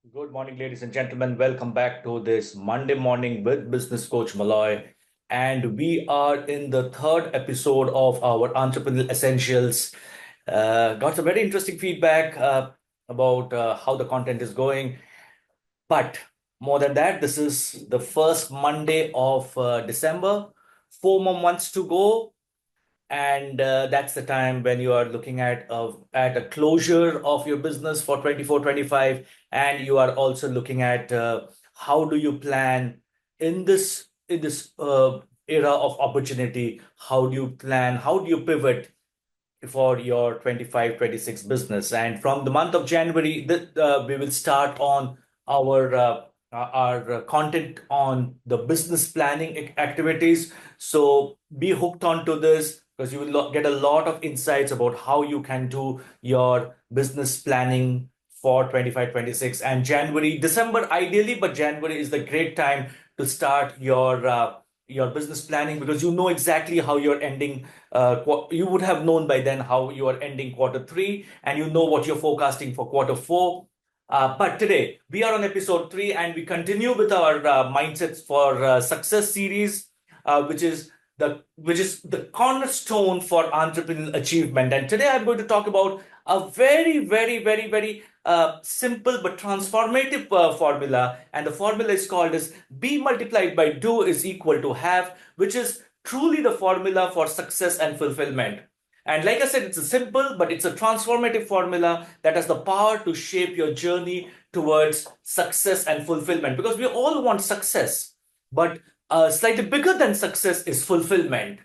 Good morning, ladies and gentlemen. Welcome back to this Monday morning with Business Coach Moloy. And we are in the third episode of our Entrepreneurial Essentials. Got some very interesting feedback about how the content is going. But more than that, this is the first Monday of December. 4 more months to go, and that's the time when you are looking at a closure of your business for 24-25, and you are also looking at how do you plan in this era of opportunity. How do you plan, how do you pivot for your 25-26 business? And from the month of January, we will start on our content on the business planning activities. So be hooked onto this, because you will get a lot of insights about how you can do your business planning for 25-26. And January, December ideally, but January is the great time to start your business planning, because you know exactly how you're ending. You would have known by then how you are ending quarter 3, and you know what you're forecasting for quarter 4. But today we are on episode 3, and we continue with our mindsets for success series, which is the cornerstone for entrepreneurial achievement. And today I'm going to talk about a very, very, very, very simple but transformative formula. And the formula is called as B multiplied by do is equal to have, which is truly the formula for success and fulfillment. And like I said, it's a simple, but it's a transformative formula that has the power to shape your journey towards success and fulfillment. Because we all want success, but slightly bigger than success is fulfillment.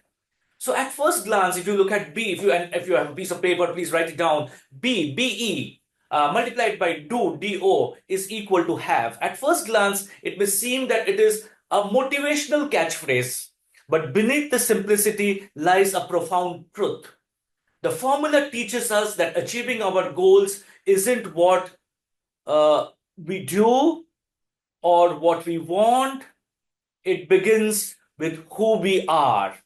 So at first glance, if you look at B, if you have a piece of paper, please write it down. BE multiplied by do is equal to have. At first glance, it may seem that it is a motivational catchphrase, but beneath the simplicity lies a profound truth. The formula teaches us that achieving our goals isn't what we do or what we want. It begins with who we are.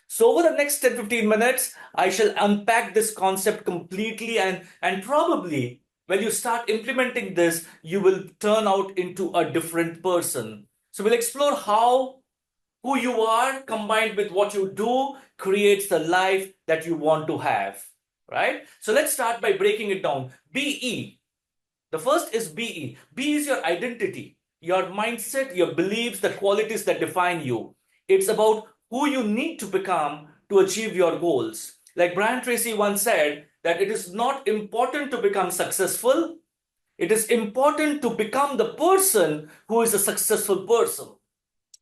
So over the next 10-15 minutes, I shall unpack this concept completely, and probably when you start implementing this, you will turn out into a different person. So we'll explore how who you are combined with what you do creates the life that you want to have, right? So let's start by breaking it down. BE. The first is BE. B is your identity, your mindset, your beliefs, the qualities that define you. It's about who you need to become to achieve your goals. Like Brian Tracy once said, that it is not important to become successful. It is important to become the person who is a successful person.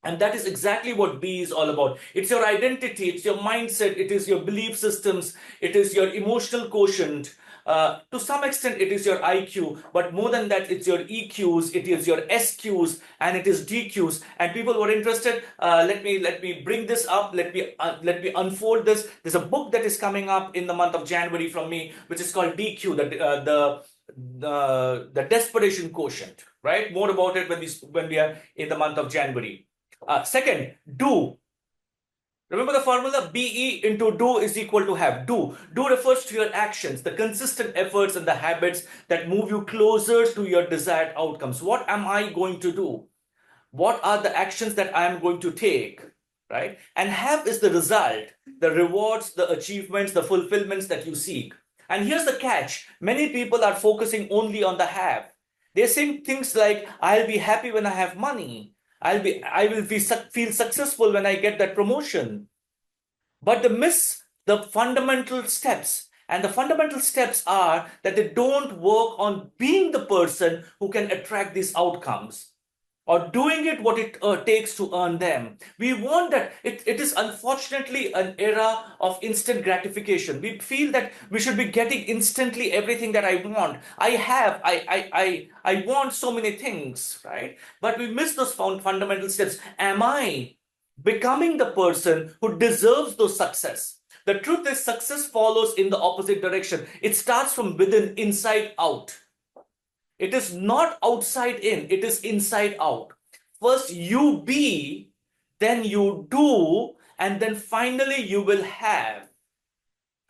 And that is exactly what B is all about. It's your identity, it's your mindset, it is your belief systems, it is your emotional quotient. To some extent, it is your IQ, but more than that, it's your EQs, it is your SQs, and it is DQs. And people who are interested, let me bring this up. Let me unfold this. There's a book that is coming up in the month of January from me, which is called DQ, the desperation quotient. Right? More about it when we are in the month of January. Second, do. Remember the formula? BE into do is equal to have. Do refers to your actions, the consistent efforts and the habits that move you closer to your desired outcomes. What am I going to do? What are the actions that I am going to take? Right? And have is the result, the rewards, the achievements, the fulfillments that you seek. And here's the catch. Many people are focusing only on the have. They're saying things like, I'll be happy when I have money. I will feel successful when I get that promotion. But they miss the fundamental steps. And the fundamental steps are that they don't work on being the person who can attract these outcomes, or doing it what it takes to earn them. We want that. It is unfortunately an era of instant gratification. We feel that we should be getting instantly everything that I want. I want so many things, right? But we miss those fundamental steps. Am I becoming the person who deserves those success? The truth is, success follows in the opposite direction. It starts from within, inside out. It is not outside in, it is inside out. First you be, then you do, and then finally you will have.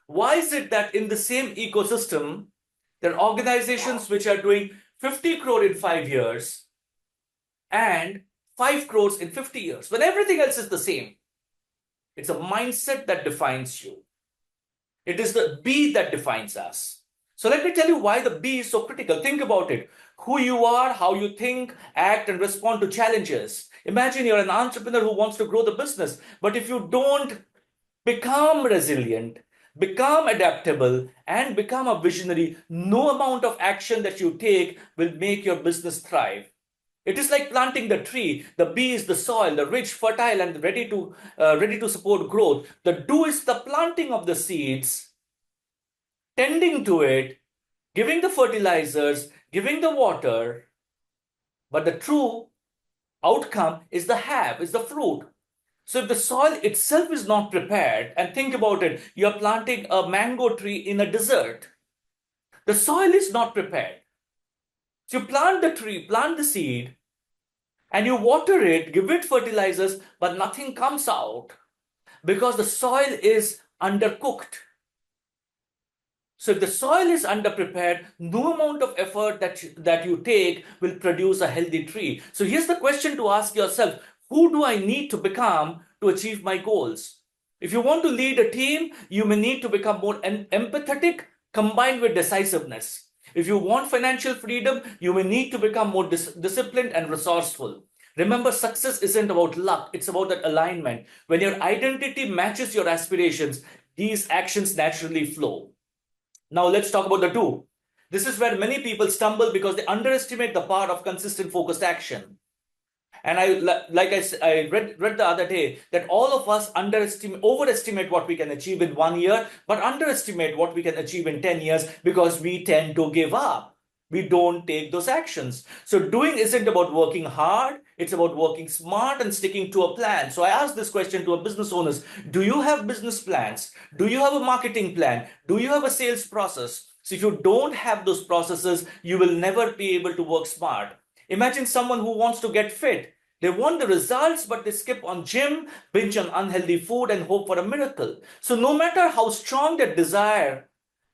Why is it that in the same ecosystem, there are organizations which are doing 50 crore in 5 years, and 5 crores in 50 years, when everything else is the same. It's a mindset that defines you. It is the B that defines us. So let me tell you why the B is so critical. Think about it. Who you are, how you think, act, and respond to challenges. Imagine you're an entrepreneur who wants to grow the business, but if you don't become resilient, become adaptable, and become a visionary, no amount of action that you take will make your business thrive. It is like planting the tree. The B is the soil, the rich, fertile, and ready to support growth. The do is the planting of the seeds, tending to it, giving the fertilizers, giving the water. But the true outcome is the have, is the fruit. So if the soil itself is not prepared, and think about it, you're planting a mango tree in a desert. The soil is not prepared. So you plant the tree, plant the seed, and you water it, give it fertilizers, but nothing comes out because the soil is undercooked. So if the soil is underprepared, no amount of effort that you take will produce a healthy tree. So here's the question to ask yourself: who do I need to become to achieve my goals? If you want to lead a team, you may need to become more empathetic combined with decisiveness. If you want financial freedom, you may need to become more disciplined and resourceful. Remember, success isn't about luck, it's about that alignment. When your identity matches your aspirations, these actions naturally flow. Now let's talk about the do. This is where many people stumble because they underestimate the power of consistent focused action. And I read the other day that all of us overestimate what we can achieve in 1 year, but underestimate what we can achieve in 10 years because we tend to give up. We don't take those actions. So doing isn't about working hard, it's about working smart and sticking to a plan. So I asked this question to our business owners: do you have business plans? Do you have a marketing plan? Do you have a sales process? So if you don't have those processes, you will never be able to work smart. Imagine someone who wants to get fit. They want the results, but they skip on gym, binge on unhealthy food, and hope for a miracle. So no matter how strong their desire,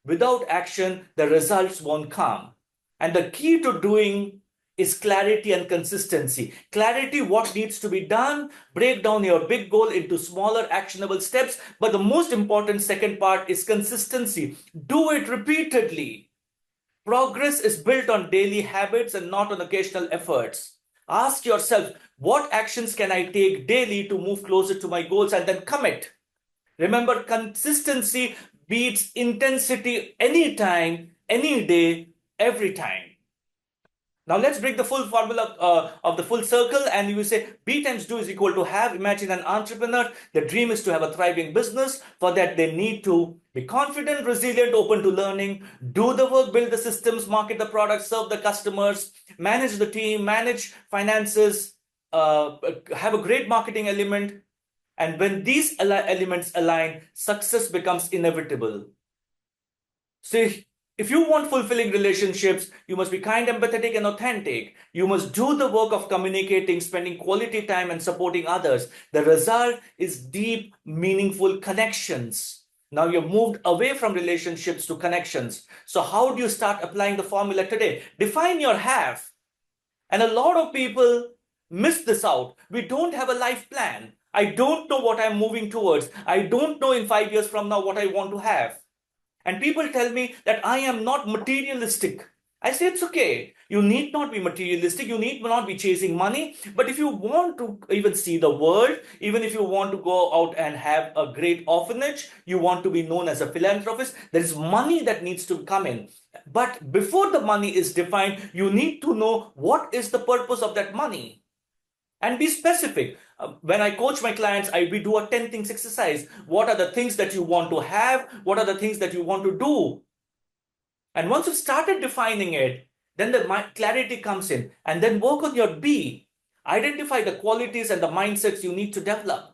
without action, the results won't come. And the key to doing is clarity and consistency. Clarity, what needs to be done, break down your big goal into smaller actionable steps. But the most important second part is consistency. Do it repeatedly. Progress is built on daily habits and not on occasional efforts. Ask yourself, what actions can I take daily to move closer to my goals, and then commit. Remember, consistency beats intensity anytime, any day, every time. Now let's break the full formula of the full circle, and you will say B times do is equal to have. Imagine an entrepreneur. The dream is to have a thriving business. For that, they need to be confident, resilient, open to learning, do the work, build the systems, market the products, serve the customers, manage the team, manage finances, have a great marketing element. And when these elements align, success becomes inevitable. So if you want fulfilling relationships, you must be kind, empathetic, and authentic. You must do the work of communicating, spending quality time, and supporting others. The result is deep, meaningful connections. Now you've moved away from relationships to connections. So how do you start applying the formula today? Define your have. And a lot of people miss this out. We don't have a life plan. I don't know what I'm moving towards. I don't know in 5 years from now what I want to have. And people tell me that I am not materialistic. I say it's okay. You need not be materialistic. You need not be chasing money. But if you want to even see the world, even if you want to go out and have a great orphanage, you want to be known as a philanthropist, there is money that needs to come in. But before the money is defined, you need to know what is the purpose of that money. And be specific. When I coach my clients, we do a 10 things exercise. What are the things that you want to have? What are the things that you want to do? And once you've started defining it, then the clarity comes in. And then work on your B. Identify the qualities and the mindsets you need to develop.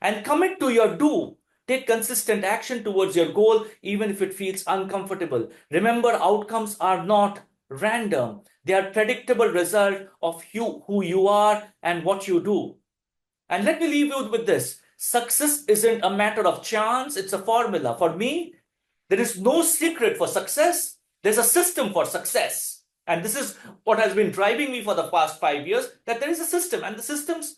And commit to your do. Take consistent action towards your goal, even if it feels uncomfortable. Remember, outcomes are not random. They are predictable result of who you are and what you do. And let me leave you with this. Success isn't a matter of chance, it's a formula. For me, there is no secret for success. There's a system for success. And this is what has been driving me for the past 5 years, that there is a system, and the systems,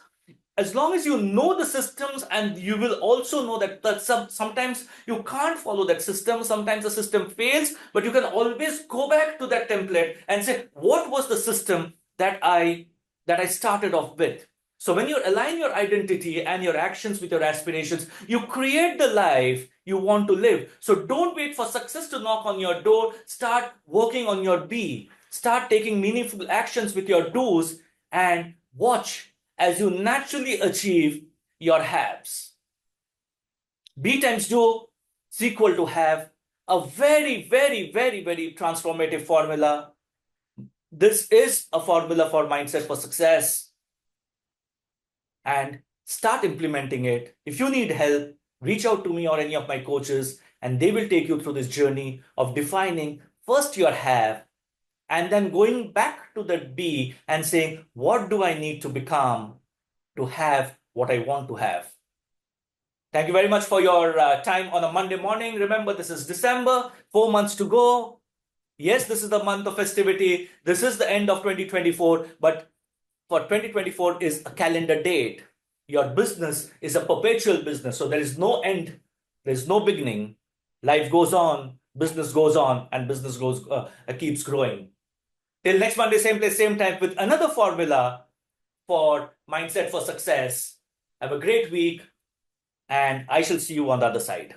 as long as you know the systems, and you will also know that sometimes you can't follow that system, sometimes the system fails, but you can always go back to that template and say, what was the system that I started off with? So when you align your identity and your actions with your aspirations, you create the life you want to live. So don't wait for success to knock on your door. Start working on your be. Start taking meaningful actions with your do's, and watch as you naturally achieve your haves. Be times do is equal to have, a very, very, very, very transformative formula. This is a formula for mindset for success, and start implementing it. If you need help, reach out to me or any of my coaches, and they will take you through this journey of defining first your have, and then going back to the be and saying, what do I need to become to have what I want to have? Thank you very much for your time on a Monday morning. Remember, this is December, 4 months to go. Yes, this is the month of festivity. This is the end of 2024, but for 2024 is a calendar date. Your business is a perpetual business. So there is no end, there's no beginning. Life goes on, and business keeps growing. Till next Monday, same place, same time, with another formula for mindset for success. Have a great week, and I shall see you on the other side.